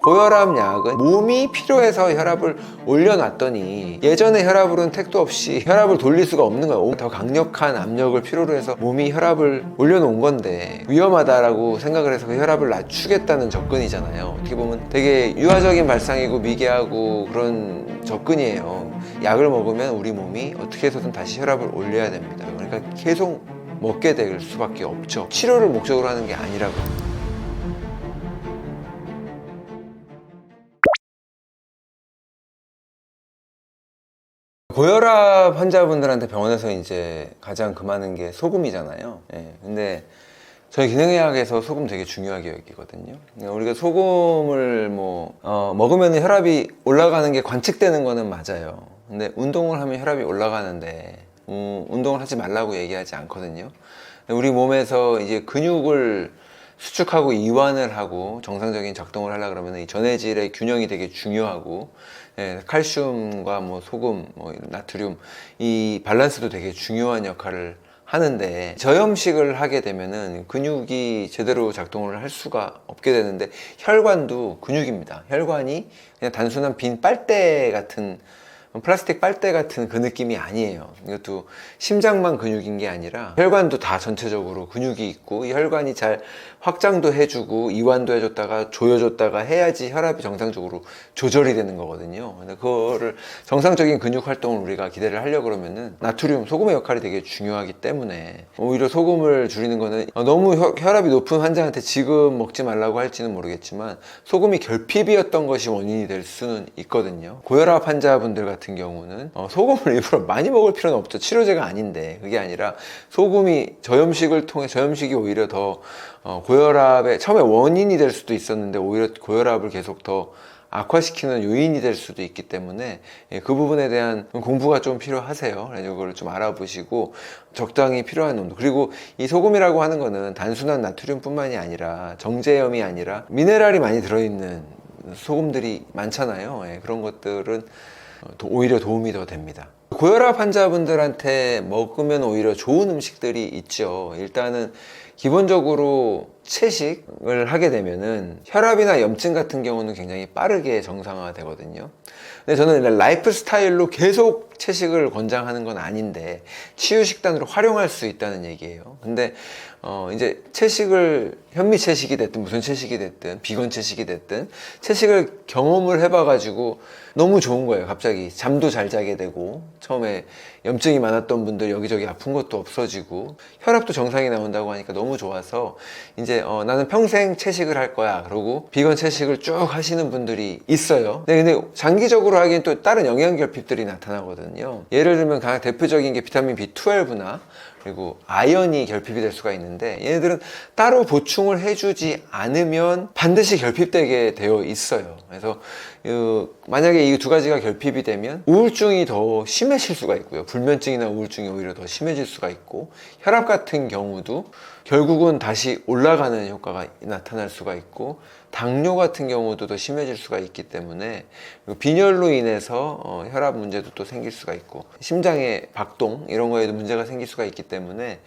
고혈압 약은 몸이 필요해서 혈압을 올려놨더니 예전에 혈압으로는 택도 없이 혈압을 돌릴 수가 없는 거예요. 더 강력한 압력을 필요로 해서 몸이 혈압을 올려놓은 건데 위험하다라고 생각을 해서 그 혈압을 낮추겠다는 접근이잖아요. 어떻게 보면 되게 유아적인 발상이고 미개하고 그런 접근이에요. 약을 먹으면 우리 몸이 어떻게 해서든 다시 혈압을 올려야 됩니다. 그러니까 계속 먹게 될 수밖에 없죠. 치료를 목적으로 하는 게 아니라고요. 고혈압 환자분들한테 병원에서 이제 가장 금하는 게 소금이잖아요. 예, 근데 저희 기능의학에서 소금 되게 중요하게 여기거든요. 우리가 소금을 먹으면 혈압이 올라가는 게 관측되는 거는 맞아요. 근데 운동을 하면 혈압이 올라가는데 운동을 하지 말라고 얘기하지 않거든요. 우리 몸에서 이제 근육을 수축하고 이완을 하고 정상적인 작동을 하려 그러면 이 전해질의 균형이 되게 중요하고, 예, 칼슘과 소금, 나트륨 이 밸런스도 되게 중요한 역할을 하는데, 저염식을 하게 되면은 근육이 제대로 작동을 할 수가 없게 되는데, 혈관도 근육입니다. 혈관이 그냥 단순한 빈 빨대 같은, 플라스틱 빨대 같은 그 느낌이 아니에요. 이것도 심장만 근육인 게 아니라 혈관도 다 전체적으로 근육이 있고, 이 혈관이 잘 확장도 해주고 이완도 해줬다가 조여줬다가 해야지 혈압이 정상적으로 조절이 되는 거거든요. 근데 그거를 정상적인 근육 활동을 우리가 기대를 하려고 그러면은 나트륨, 소금의 역할이 되게 중요하기 때문에 오히려 소금을 줄이는 거는, 너무 혈압이 높은 환자한테 지금 먹지 말라고 할지는 모르겠지만 소금이 결핍이었던 것이 원인이 될 수는 있거든요. 고혈압 환자분들 같은 경우는 소금을 일부러 많이 먹을 필요는 없죠. 치료제가 아닌데. 그게 아니라 소금이 저염식이 오히려 더 고혈압의 처음에 원인이 될 수도 있었는데 오히려 고혈압을 계속 더 악화시키는 요인이 될 수도 있기 때문에, 그 부분에 대한 공부가 좀 필요하세요. 그래서 이걸 좀 알아보시고 적당히 필요한 농도, 그리고 이 소금이라고 하는 거는 단순한 나트륨뿐만이 아니라 정제염이 아니라 미네랄이 많이 들어있는 소금들이 많잖아요. 그런 것들은 오히려 도움이 더 됩니다. 고혈압 환자분들한테 먹으면 오히려 좋은 음식들이 있죠. 일단은 기본적으로 채식을 하게 되면은 혈압이나 염증 같은 경우는 굉장히 빠르게 정상화 되거든요. 근데 저는 라이프 스타일로 계속 채식을 권장하는 건 아닌데 치유 식단으로 활용할 수 있다는 얘기예요. 근데 이제 채식을, 현미 채식이 됐든 무슨 채식이 됐든 비건 채식이 됐든 채식을 경험을 해봐가지고 너무 좋은 거예요. 갑자기 잠도 잘 자게 되고, 처음에 염증이 많았던 분들 여기저기 아픈 것도 없어지고 혈압도 정상이 나온다고 하니까 너무 좋아서 이제 나는 평생 채식을 할 거야 그러고 비건 채식을 쭉 하시는 분들이 있어요. 근데 장기적으로 하기엔 또 다른 영양 결핍들이 나타나거든요. 예를 들면 가장 대표적인 게 비타민 B12나 그리고 아연이 결핍이 될 수가 있는데, 얘네들은 따로 보충을 해주지 않으면 반드시 결핍되게 되어 있어요. 그래서 만약에 이 두 가지가 결핍이 되면 우울증이 더 심해질 수가 있고요. 불면증이나 우울증이 오히려 더 심해질 수가 있고, 혈압 같은 경우도 결국은 다시 올라가는 효과가 나타날 수가 있고, 당뇨 같은 경우도 더 심해질 수가 있기 때문에, 빈혈로 인해서 혈압 문제도 또 생길 수가 있고, 심장의 박동 이런 거에도 문제가 생길 수가 있기 때문에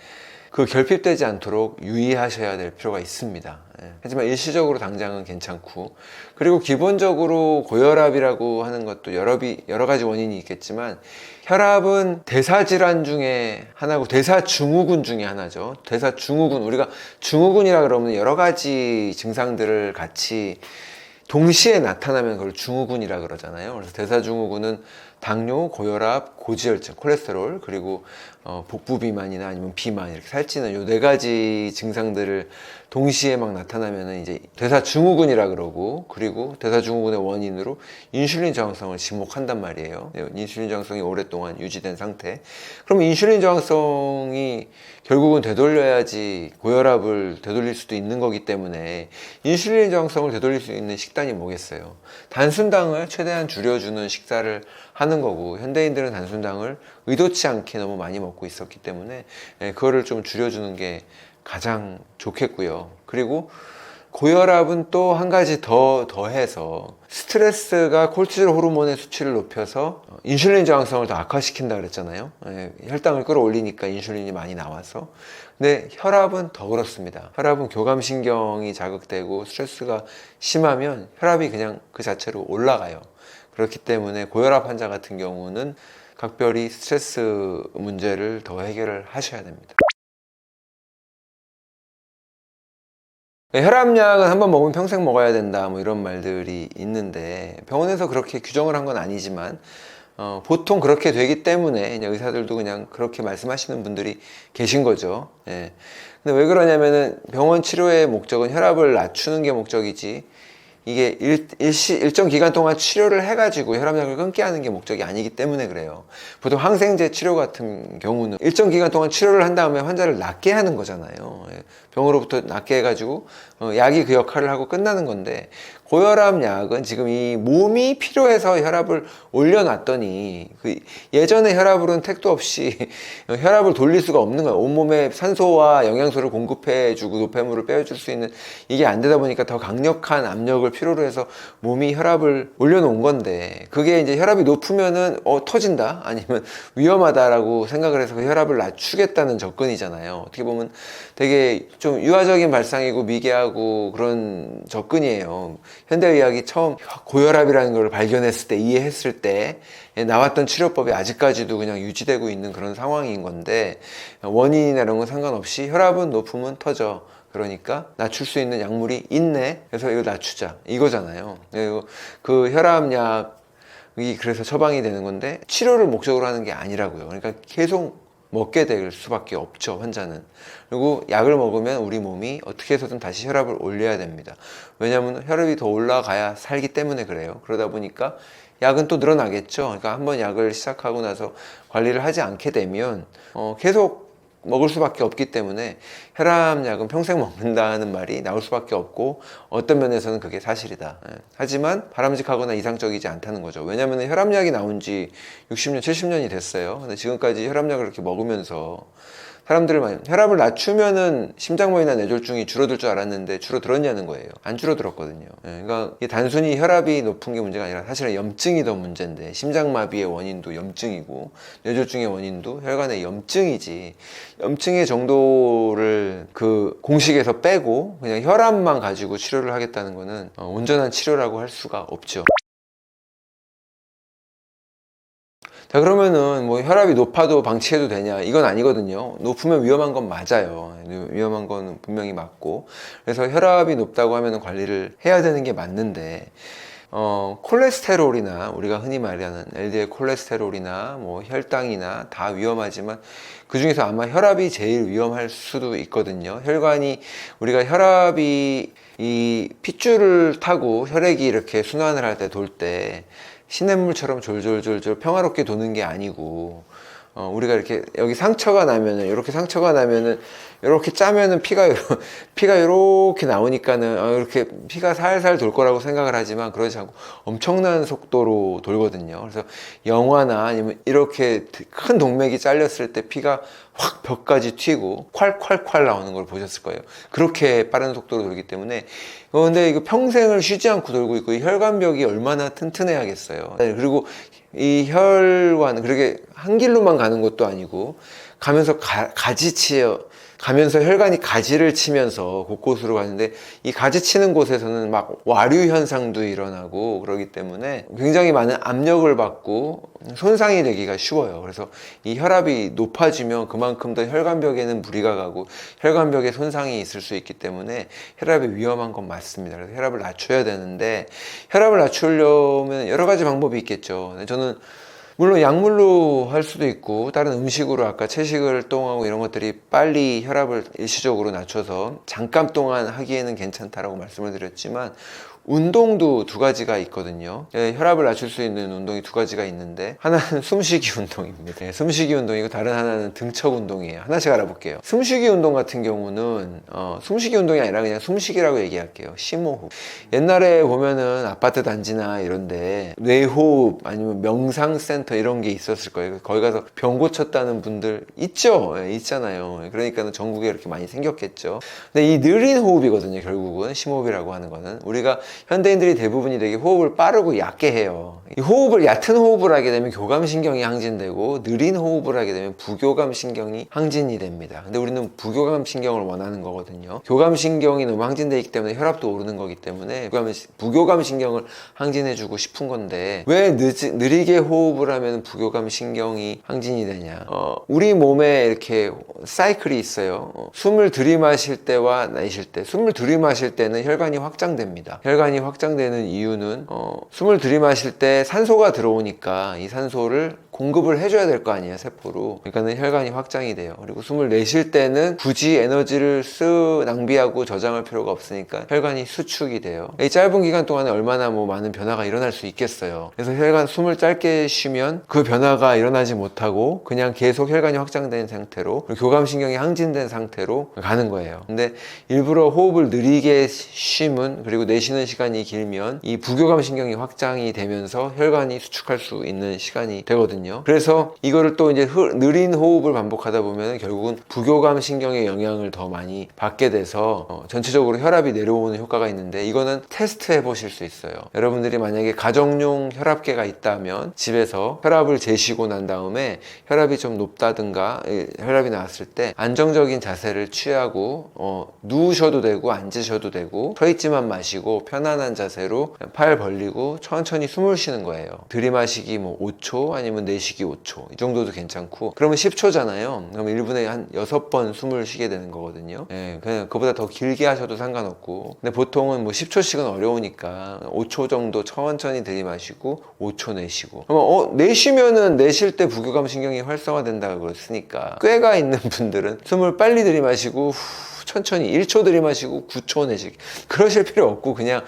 그 결핍되지 않도록 유의하셔야 될 필요가 있습니다. 하지만 일시적으로 당장은 괜찮고, 그리고 기본적으로 고혈압이라고 하는 것도 여러 가지 원인이 있겠지만, 혈압은 대사질환 중에 하나고 대사증후군 중에 하나죠. 대사증후군, 우리가 증후군이라 그러면 여러 가지 증상들을 같이 동시에 나타나면 그걸 증후군이라 그러잖아요. 그래서 대사증후군은 당뇨, 고혈압, 고지혈증, 콜레스테롤, 그리고 복부 비만이나 아니면 비만, 이렇게 살찌는 요 네 가지 증상들을 동시에 막 나타나면은 이제 대사증후군이라 그러고, 그리고 대사증후군의 원인으로 인슐린 저항성을 지목한단 말이에요. 인슐린 저항성이 오랫동안 유지된 상태. 그럼 인슐린 저항성이 결국은 되돌려야지 고혈압을 되돌릴 수도 있는 거기 때문에, 인슐린 저항성을 되돌릴 수 있는 식단이 뭐겠어요? 단순당을 최대한 줄여주는 식사를 하는 거고, 현대인들은 단순당을 의도치 않게 너무 많이 먹고 있었기 때문에 그거를 좀 줄여주는 게 가장 좋겠고요. 그리고 고혈압은 또 한 가지 더해서 스트레스가 콜티졸 호르몬의 수치를 높여서 인슐린 저항성을 더 악화시킨다 그랬잖아요. 혈당을 끌어올리니까 인슐린이 많이 나와서. 근데 혈압은 더 그렇습니다. 혈압은 교감신경이 자극되고 스트레스가 심하면 혈압이 그냥 그 자체로 올라가요. 그렇기 때문에 고혈압 환자 같은 경우는 각별히 스트레스 문제를 더 해결을 하셔야 됩니다. 혈압약은 한번 먹으면 평생 먹어야 된다 뭐 이런 말들이 있는데 병원에서 그렇게 규정을 한 건 아니지만 보통 그렇게 되기 때문에 그냥 의사들도 그냥 그렇게 말씀하시는 분들이 계신 거죠. 예. 근데 왜 그러냐면은 병원 치료의 목적은 혈압을 낮추는 게 목적이지 이게 일정 기간 동안 치료를 해가지고 혈압약을 끊게 하는 게 목적이 아니기 때문에 그래요. 보통 항생제 치료 같은 경우는 일정 기간 동안 치료를 한 다음에 환자를 낫게 하는 거잖아요. 병으로부터 낫게 해가지고 약이 그 역할을 하고 끝나는 건데, 고혈압 약은 지금 이 몸이 필요해서 혈압을 올려놨더니 그 예전의 혈압으로는 택도 없이 혈압을 돌릴 수가 없는 거예요. 온몸에 산소와 영양소를 공급해주고 노폐물을 빼줄 수 있는 이게 안 되다 보니까 더 강력한 압력을 필요로 해서 몸이 혈압을 올려놓은 건데, 그게 이제 혈압이 높으면은 터진다 아니면 위험하다라고 생각을 해서 그 혈압을 낮추겠다는 접근이잖아요. 어떻게 보면 되게 좀 유아적인 발상이고 미개하고 그런 접근이에요. 현대의학이 처음 고혈압이라는 걸 발견했을 때, 이해했을 때 나왔던 치료법이 아직까지도 그냥 유지되고 있는 그런 상황인 건데, 원인이나 이런 건 상관없이 혈압은 높으면 터져. 그러니까 낮출 수 있는 약물이 있네. 그래서 이거 낮추자. 이거잖아요. 그리고 그 혈압약이 그래서 처방이 되는 건데 치료를 목적으로 하는 게 아니라고요. 그러니까 계속 먹게 될 수밖에 없죠, 환자는. 그리고 약을 먹으면 우리 몸이 어떻게 해서든 다시 혈압을 올려야 됩니다. 왜냐하면 혈압이 더 올라가야 살기 때문에 그래요. 그러다 보니까 약은 또 늘어나겠죠. 그러니까 한번 약을 시작하고 나서 관리를 하지 않게 되면 계속 먹을 수밖에 없기 때문에 혈압약은 평생 먹는다는 말이 나올 수밖에 없고, 어떤 면에서는 그게 사실이다. 하지만 바람직하거나 이상적이지 않다는 거죠. 왜냐하면 혈압약이 나온 지 60년, 70년이 됐어요. 근데 지금까지 혈압약을 이렇게 먹으면서 사람들을 많이, 혈압을 낮추면은 심장마비나 뇌졸중이 줄어들 줄 알았는데 줄어들었냐는 거예요. 안 줄어들었거든요. 그러니까 이게 단순히 혈압이 높은 게 문제가 아니라 사실은 염증이 더 문제인데, 심장마비의 원인도 염증이고 뇌졸중의 원인도 혈관의 염증이지, 염증의 정도를 그 공식에서 빼고 그냥 혈압만 가지고 치료를 하겠다는 거는 온전한 치료라고 할 수가 없죠. 자, 그러면은 뭐 혈압이 높아도 방치해도 되냐? 이건 아니거든요. 높으면 위험한 건 맞아요. 위험한 건 분명히 맞고. 그래서 혈압이 높다고 하면 관리를 해야 되는 게 맞는데, 콜레스테롤이나 우리가 흔히 말하는 LDL 콜레스테롤이나 뭐 혈당이나 다 위험하지만 그 중에서 아마 혈압이 제일 위험할 수도 있거든요. 우리가 혈압이 이 핏줄을 타고 혈액이 이렇게 순환을 할 때 돌 때 시냇물처럼 졸졸졸졸 평화롭게 도는 게 아니고, 우리가 이렇게 여기 상처가 나면은, 이렇게 짜면은 피가 이렇게 나오니까는 이렇게 피가 살살 돌 거라고 생각을 하지만 그러지 않고 엄청난 속도로 돌거든요. 그래서 영화나 아니면 이렇게 큰 동맥이 잘렸을 때 피가 확 벽까지 튀고 콸콸콸 나오는 걸 보셨을 거예요. 그렇게 빠른 속도로 돌기 때문에. 근데 이거 평생을 쉬지 않고 돌고 있고, 이 혈관벽이 얼마나 튼튼해야겠어요. 그리고 이 혈관, 그렇게 한 길로만 가는 것도 아니고 가면서 가면서 혈관이 가지를 치면서 곳곳으로 가는데, 이 가지 치는 곳에서는 막 와류 현상도 일어나고 그러기 때문에 굉장히 많은 압력을 받고 손상이 되기가 쉬워요. 그래서 이 혈압이 높아지면 그만큼 더 혈관벽에는 무리가 가고 혈관벽에 손상이 있을 수 있기 때문에 혈압이 위험한 건 맞습니다. 그래서 혈압을 낮춰야 되는데, 혈압을 낮추려면 여러 가지 방법이 있겠죠. 저는 물론 약물로 할 수도 있고 다른 음식으로, 아까 채식을 똥하고 이런 것들이 빨리 혈압을 일시적으로 낮춰서 잠깐 동안 하기에는 괜찮다라고 말씀을 드렸지만, 운동도 두 가지가 있거든요. 혈압을 낮출 수 있는 운동이 두 가지가 있는데 하나는 숨쉬기 운동입니다. 숨쉬기 운동이고 다른 하나는 등척 운동이에요. 하나씩 알아볼게요. 숨쉬기 운동 같은 경우는 숨쉬기 운동이 아니라 그냥 숨쉬기라고 얘기할게요. 심호흡. 옛날에 보면은 아파트 단지나 이런데 뇌호흡 아니면 명상센터 이런 게 있었을 거예요. 거기 가서 병 고쳤다는 분들 있죠? 있잖아요. 그러니까 전국에 이렇게 많이 생겼겠죠. 근데 이 느린 호흡이거든요. 결국은 심호흡이라고 하는 거는 우리가 현대인들이 대부분이 되게 호흡을 빠르고 얕게 해요. 이 호흡을 얕은 호흡을 하게 되면 교감신경이 항진되고 느린 호흡을 하게 되면 부교감신경이 항진이 됩니다. 근데 우리는 부교감신경을 원하는 거거든요. 교감신경이 너무 항진되어 있기 때문에 혈압도 오르는 거기 때문에 부교감신경을 항진해주고 싶은 건데 왜 느리게 호흡을 하면 부교감신경이 항진이 되냐. 우리 몸에 이렇게 사이클이 있어요. 숨을 들이마실 때와 내쉴 때 숨을 들이마실 때는 혈관이 확장됩니다. 혈관이 확장되는 이유는 숨을 들이마실 때 산소가 들어오니까 이 산소를 공급을 해줘야 될 거 아니에요, 세포로. 그러니까는 혈관이 확장이 돼요. 그리고 숨을 내쉴 때는 굳이 에너지를 낭비하고 저장할 필요가 없으니까 혈관이 수축이 돼요. 이 짧은 기간 동안에 얼마나 많은 변화가 일어날 수 있겠어요. 그래서 숨을 짧게 쉬면 그 변화가 일어나지 못하고 그냥 계속 혈관이 확장된 상태로 교감신경이 항진된 상태로 가는 거예요. 근데 일부러 호흡을 느리게 쉬면 그리고 내쉬는 시간이 길면 이 부교감신경이 확장이 되면서 혈관이 수축할 수 있는 시간이 되거든요. 그래서 이거를 또 이제 느린 호흡을 반복하다 보면 결국은 부교감 신경의 영향을 더 많이 받게 돼서 전체적으로 혈압이 내려오는 효과가 있는데 이거는 테스트 해 보실 수 있어요. 여러분들이 만약에 가정용 혈압계가 있다면 집에서 혈압을 재시고 난 다음에 혈압이 좀 높다든가 혈압이 나왔을 때 안정적인 자세를 취하고 누우셔도 되고 앉으셔도 되고 서 있지만 마시고 편안한 자세로 팔 벌리고 천천히 숨을 쉬는 거예요. 들이마시기 5초 아니면 내쉬기 5초 이 정도도 괜찮고 그러면 10초잖아요. 그럼 1분에 한 6번 숨을 쉬게 되는 거거든요. 그냥 그보다 더 길게 하셔도 상관없고 근데 보통은 10초씩은 어려우니까 5초 정도 천천히 들이마시고 5초 내쉬고 그러면 내쉬면은 내쉴 때 부교감 신경이 활성화된다고 그랬으니까 꾀가 있는 분들은 숨을 빨리 들이마시고 천천히 1초 들이마시고 9초 내쉬기 그러실 필요 없고 그냥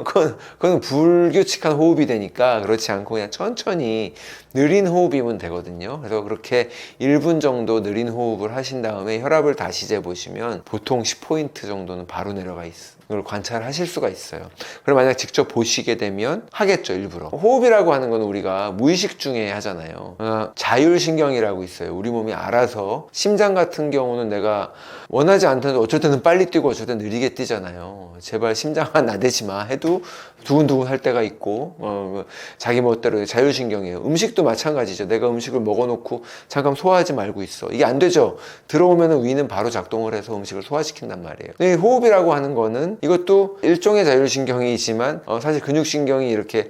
그건 불규칙한 호흡이 되니까 그렇지 않고 그냥 천천히 느린 호흡이면 되거든요. 그래서 그렇게 1분 정도 느린 호흡을 하신 다음에 혈압을 다시 재보시면 보통 10포인트 정도는 바로 내려가 있어요. 이걸 관찰하실 수가 있어요. 그럼 만약 직접 보시게 되면 하겠죠, 일부러. 호흡이라고 하는 건 우리가 무의식 중에 하잖아요. 자율신경이라고 있어요. 우리 몸이 알아서 심장 같은 경우는 내가 원하지 않더라도 어쩔 때는 빨리 뛰고 어쩔 때는 느리게 뛰잖아요. 제발 심장아 나대지 마 해도 두근두근 할 때가 있고 자기 멋대로 자율신경이에요. 음식도 마찬가지죠. 내가 음식을 먹어놓고 잠깐 소화하지 말고 있어. 이게 안 되죠. 들어오면 위는 바로 작동을 해서 음식을 소화시킨단 말이에요. 근데 호흡이라고 하는 거는 이것도 일종의 자율신경이지만 사실 근육신경이 이렇게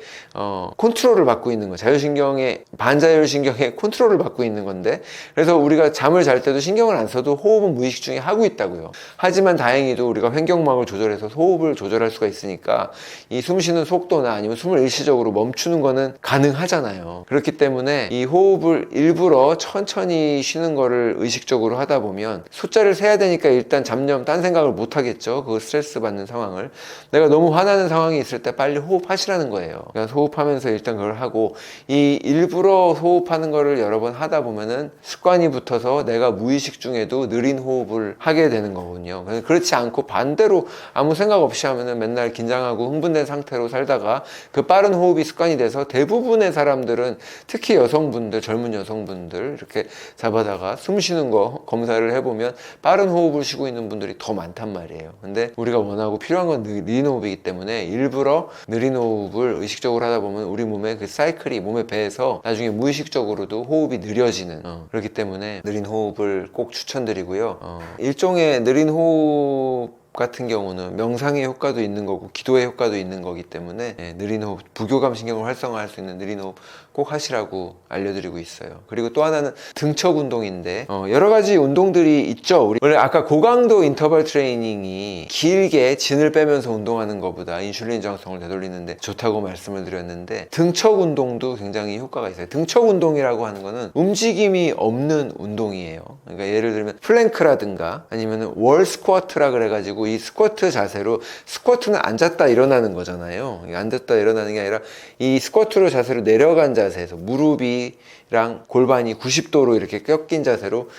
컨트롤을 받고 있는 거예요. 자율신경의 반자율신경의 컨트롤을 받고 있는 건데 그래서 우리가 잠을 잘 때도 신경을 안 써도 호흡은 무의식 중에 하고 있다고요. 하지만 다행히도 우리가 환경막을 조절해서 호흡을 조절할 수가 있으니까 이 숨 쉬는 속도나 아니면 숨을 일시적으로 멈추는 거는 가능하잖아요. 그렇기 때문에 이 호흡을 일부러 천천히 쉬는 거를 의식적으로 하다 보면 숫자를 세야 되니까 일단 잡념 딴 생각을 못 하겠죠. 그 스트레스 받는 상황을 내가 너무 화나는 상황이 있을 때 빨리 호흡하시라는 거예요. 그러니까 호흡하면서 일단 그걸 하고 이 일부러 호흡하는 거를 여러 번 하다 보면은 습관이 붙어서 내가 무의식 중에도 느린 호흡을 하게 되는 거거든요. 그렇지 않고 반대로 아무 생각 없이 하면은 맨날 긴장하고 흥분된 상태로 살다가 그 빠른 호흡이 습관이 돼서 대부분의 사람들은 특히 여성분들, 젊은 여성분들 이렇게 잡아다가 숨 쉬는 거 검사를 해보면 빠른 호흡을 쉬고 있는 분들이 더 많단 말이에요. 근데 우리가 원하고 필요한 건 느린 호흡이기 때문에 일부러 느린 호흡을 의식적으로 하다 보면 우리 몸의 그 사이클이 몸에 배에서 나중에 무의식적으로도 호흡이 느려지는 그렇기 때문에 느린 호흡을 꼭 추천드리고요. 일종의 느린 호흡 같은 경우는 명상의 효과도 있는 거고 기도의 효과도 있는 거기 때문에 느린 호흡, 부교감 신경을 활성화할 수 있는 느린 호흡 꼭 하시라고 알려드리고 있어요. 그리고 또 하나는 등척 운동인데 여러 가지 운동들이 있죠. 원래 아까 고강도 인터벌 트레이닝이 길게 진을 빼면서 운동하는 것보다 인슐린 저항성을 되돌리는데 좋다고 말씀을 드렸는데 등척 운동도 굉장히 효과가 있어요. 등척 운동이라고 하는 거는 움직임이 없는 운동이에요. 그러니까 예를 들면 플랭크라든가 아니면 월 스쿼트라 그래가지고 이 스쿼트 자세로, 스쿼트는 앉았다 일어나는 거잖아요. 앉았다 일어나는 게 아니라 이 스쿼트로 자세로 내려간 자세에서 무릎이랑 골반이 90도로 이렇게 꺾인 자세로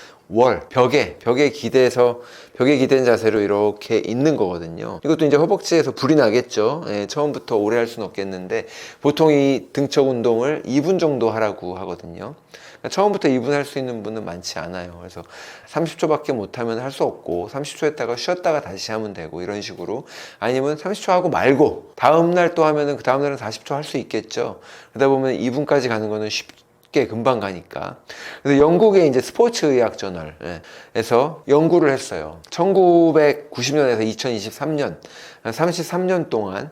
벽에 기댄 자세로 이렇게 있는 거거든요. 이것도 이제 허벅지에서 불이 나겠죠. 예, 처음부터 오래 할 수는 없겠는데 보통 이 등척 운동을 2분 정도 하라고 하거든요. 그러니까 처음부터 2분 할 수 있는 분은 많지 않아요. 그래서 30초밖에 못하면 할 수 없고 30초 했다가 쉬었다가 다시 하면 되고 이런 식으로, 아니면 30초 하고 말고 다음날 또 하면은 그 다음날은 40초 할 수 있겠죠. 그러다 보면 2분까지 가는 거는 쉽게 금방 가니까. 그래서 영국의 이제 스포츠 의학 저널에서 연구를 했어요. 1990년에서 2023년 33년 동안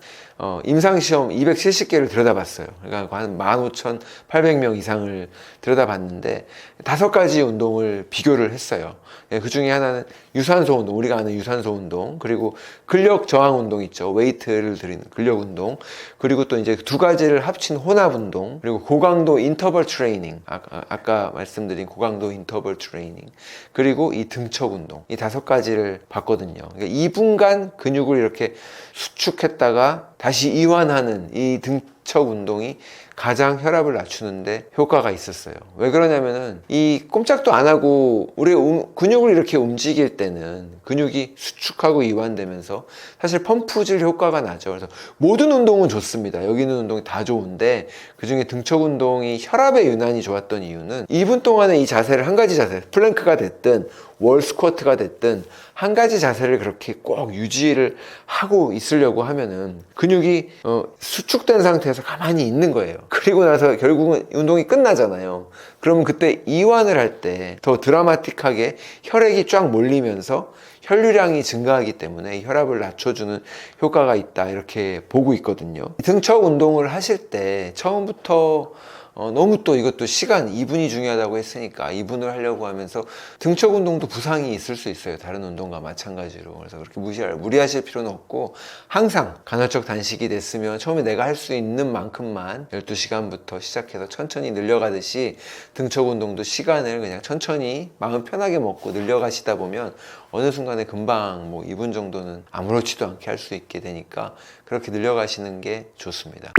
임상시험 270개를 들여다봤어요. 그러니까 한 15,800명 이상을 들여다봤는데 5가지 운동을 비교를 했어요. 그 중에 하나는 유산소 운동, 우리가 아는 유산소 운동, 그리고 근력 저항 운동 있죠. 웨이트를 들이는 근력 운동, 그리고 또 이제 2가지를 합친 혼합 운동, 그리고 고강도 인터벌 트레이닝, 아까 말씀드린 고강도 인터벌 트레이닝, 그리고 이 등척 운동, 이 5가지를 봤거든요. 그러니까 2분간 근육을 이렇게 수축했다가 다시 이완하는 이 등척 운동이 가장 혈압을 낮추는데 효과가 있었어요. 왜 그러냐면은 이 꼼짝도 안 하고 우리 근육을 이렇게 움직일 때는 근육이 수축하고 이완되면서 사실 펌프질 효과가 나죠. 그래서 모든 운동은 좋습니다. 여기 있는 운동이 다 좋은데 그중에 등척 운동이 혈압에 유난히 좋았던 이유는 2분 동안에 이 자세를 한 가지 자세, 플랭크가 됐든 월 스쿼트가 됐든 한 가지 자세를 그렇게 꼭 유지를 하고 있으려고 하면은 근육이 수축된 상태에서 가만히 있는 거예요. 그리고 나서 결국은 운동이 끝나잖아요. 그러면 그때 이완을 할 때 더 드라마틱하게 혈액이 쫙 몰리면서 혈류량이 증가하기 때문에 혈압을 낮춰주는 효과가 있다, 이렇게 보고 있거든요. 등척 운동을 하실 때 처음부터 너무 또 이것도 시간 2분이 중요하다고 했으니까 2분을 하려고 하면서 등척 운동도 부상이 있을 수 있어요. 다른 운동과 마찬가지로. 그래서 그렇게 무리하실 필요는 없고, 항상 간헐적 단식이 됐으면 처음에 내가 할 수 있는 만큼만 12시간부터 시작해서 천천히 늘려가듯이 등척 운동도 시간을 그냥 천천히 마음 편하게 먹고 늘려가시다 보면 어느 순간에 금방 뭐 2분 정도는 아무렇지도 않게 할 수 있게 되니까 그렇게 늘려가시는 게 좋습니다.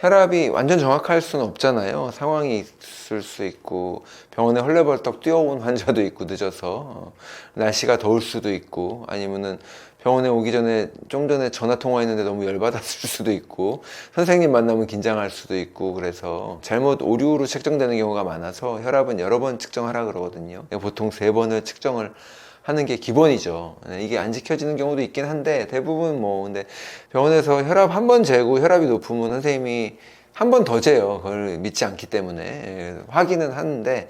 혈압이 완전 정확할 수는 없잖아요. 상황이 있을 수 있고, 병원에 헐레벌떡 뛰어온 환자도 있고, 늦어서 날씨가 더울 수도 있고, 아니면은 병원에 오기 전에 좀 전에 전화 통화했는데 너무 열받았을 수도 있고, 선생님 만나면 긴장할 수도 있고, 그래서 잘못 오류로 측정되는 경우가 많아서 혈압은 여러 번 측정하라 그러거든요. 보통 3번을 측정을 하는 게 기본이죠. 이게 안 지켜지는 경우도 있긴 한데 대부분 근데 병원에서 혈압 한 번 재고 혈압이 높으면 선생님이 한 번 더 재요. 그걸 믿지 않기 때문에 확인은 하는데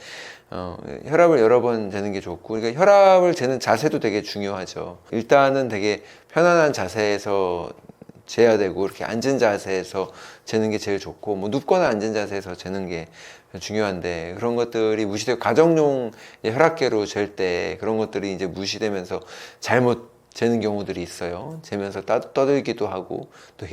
혈압을 여러 번 재는 게 좋고, 그러니까 혈압을 재는 자세도 되게 중요하죠. 일단은 되게 편안한 자세에서 재야 되고, 이렇게 앉은 자세에서 재는 게 제일 좋고, 눕거나 앉은 자세에서 재는 게 중요한데, 그런 것들이 무시되고, 가정용 혈압계로 잴 때 그런 것들이 이제 무시되면서 잘못 재는 경우들이 있어요. 재면서 떠들기도 하고, 또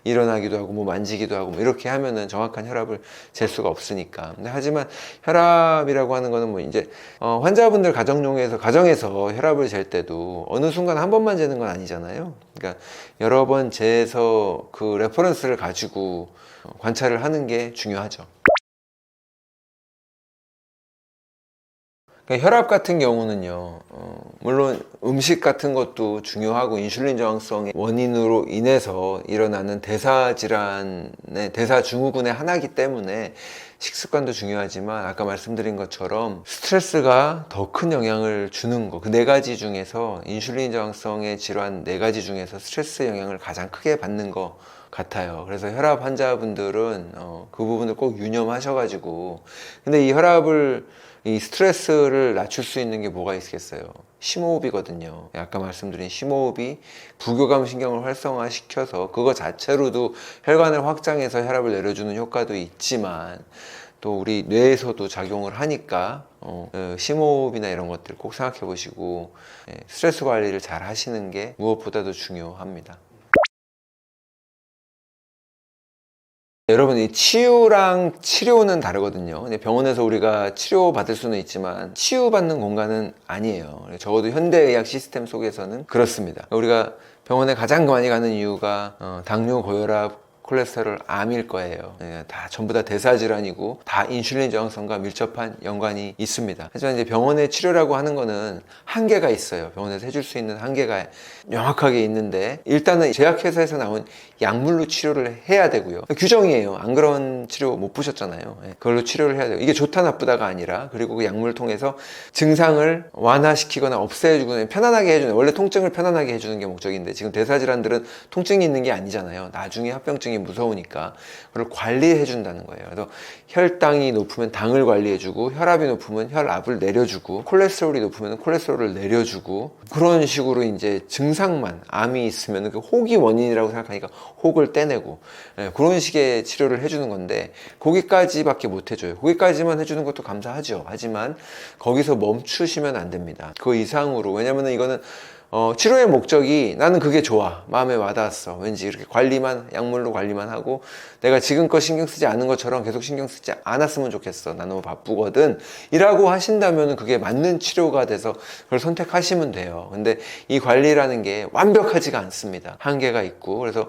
일어나기도 하고, 만지기도 하고, 이렇게 하면은 정확한 혈압을 잴 수가 없으니까. 근데 하지만 혈압이라고 하는 거는 이제 환자분들 가정에서 혈압을 잴 때도 어느 순간 한 번만 재는 건 아니잖아요. 그러니까 여러 번 재서 그 레퍼런스를 가지고 관찰을 하는 게 중요하죠. 그러니까 혈압 같은 경우는요, 물론 음식 같은 것도 중요하고, 인슐린 저항성의 원인으로 인해서 일어나는 대사 질환의 대사 증후군의 하나이기 때문에 식습관도 중요하지만, 아까 말씀드린 것처럼 스트레스가 더 큰 영향을 주는 거, 그 4가지 중에서 인슐린 저항성의 질환 4가지 중에서 스트레스 영향을 가장 크게 받는 거 같아요. 그래서 혈압 환자분들은 그 부분을 꼭 유념하셔가지고, 근데 이 스트레스를 낮출 수 있는 게 뭐가 있겠어요? 심호흡이거든요. 아까 말씀드린 심호흡이 부교감 신경을 활성화시켜서 그거 자체로도 혈관을 확장해서 혈압을 내려주는 효과도 있지만, 또 우리 뇌에서도 작용을 하니까 심호흡이나 이런 것들 꼭 생각해 보시고 스트레스 관리를 잘 하시는 게 무엇보다도 중요합니다. 여러분, 이 치유랑 치료는 다르거든요. 근데 병원에서 우리가 치료받을 수는 있지만 치유받는 공간은 아니에요. 적어도 현대의학 시스템 속에서는 그렇습니다. 우리가 병원에 가장 많이 가는 이유가 당뇨, 고혈압, 콜레스테롤, 암일 거예요. 다 전부 다 대사질환이고 다 인슐린 저항성과 밀접한 연관이 있습니다. 하지만 이제 병원의 치료라고 하는 거는 한계가 있어요. 병원에서 해줄 수 있는 한계가 명확하게 있는데, 일단은 제약회사에서 나온 약물로 치료를 해야 되고요. 규정이에요. 안 그런 치료 못 보셨잖아요. 그걸로 치료를 해야 돼요. 이게 좋다 나쁘다가 아니라, 그리고 그 약물을 통해서 증상을 완화시키거나 없애주거나 편안하게 해주는, 원래 통증을 편안하게 해주는 게 목적인데, 지금 대사질환들은 통증이 있는 게 아니잖아요. 나중에 합병증이 무서우니까 그걸 관리해 준다는 거예요. 그래서 혈당이 높으면 당을 관리해 주고, 혈압이 높으면 혈압을 내려주고, 콜레스테롤이 높으면 콜레스테롤을 내려주고, 그런 식으로 이제 증상만, 암이 있으면 그 혹이 원인이라고 생각하니까 혹을 떼내고, 그런 식의 치료를 해주는 건데, 거기까지밖에 못 해줘요. 거기까지만 해주는 것도 감사하죠. 하지만 거기서 멈추시면 안 됩니다. 그 이상으로. 왜냐면은 이거는 치료의 목적이, 나는 그게 좋아, 마음에 와닿았어, 왠지 이렇게 관리만, 약물로 관리만 하고 내가 지금껏 신경 쓰지 않은 것처럼 계속 신경 쓰지 않았으면 좋겠어, 나 너무 바쁘거든, 이라고 하신다면 그게 맞는 치료가 돼서 그걸 선택하시면 돼요. 근데 이 관리라는 게 완벽하지가 않습니다. 한계가 있고, 그래서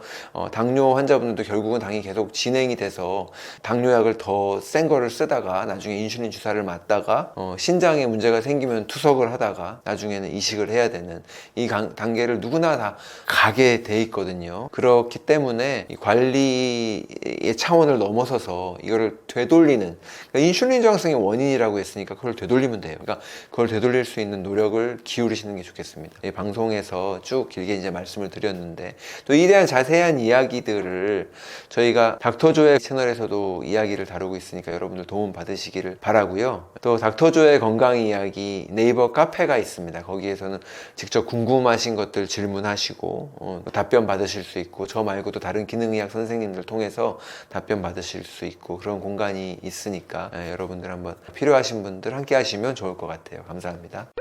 당뇨 환자분들도 결국은 당이 계속 진행이 돼서 당뇨약을 더 센 거를 쓰다가 나중에 인슐린 주사를 맞다가 신장에 문제가 생기면 투석을 하다가 나중에는 이식을 해야 되는 이 단계를 누구나 다 가게 돼 있거든요. 그렇기 때문에 이 관리의 차원을 넘어서서 이거를 되돌리는, 그러니까 인슐린 저항성의 원인이라고 했으니까 그걸 되돌리면 돼요. 그러니까 그걸 되돌릴 수 있는 노력을 기울이시는 게 좋겠습니다. 이 방송에서 쭉 길게 이제 말씀을 드렸는데, 또 이에 대한 자세한 이야기들을 저희가 닥터조의 채널에서도 이야기를 다루고 있으니까 여러분들 도움 받으시기를 바라고요. 또 닥터조의 건강 이야기 네이버 카페가 있습니다. 거기에서는 직접 궁금하신 것들 질문하시고 답변 받으실 수 있고, 저 말고도 다른 기능의학 선생님들 통해서 답변 받으실 수 있고, 그런 공간이 있으니까 여러분들 한번 필요하신 분들 함께 하시면 좋을 것 같아요. 감사합니다.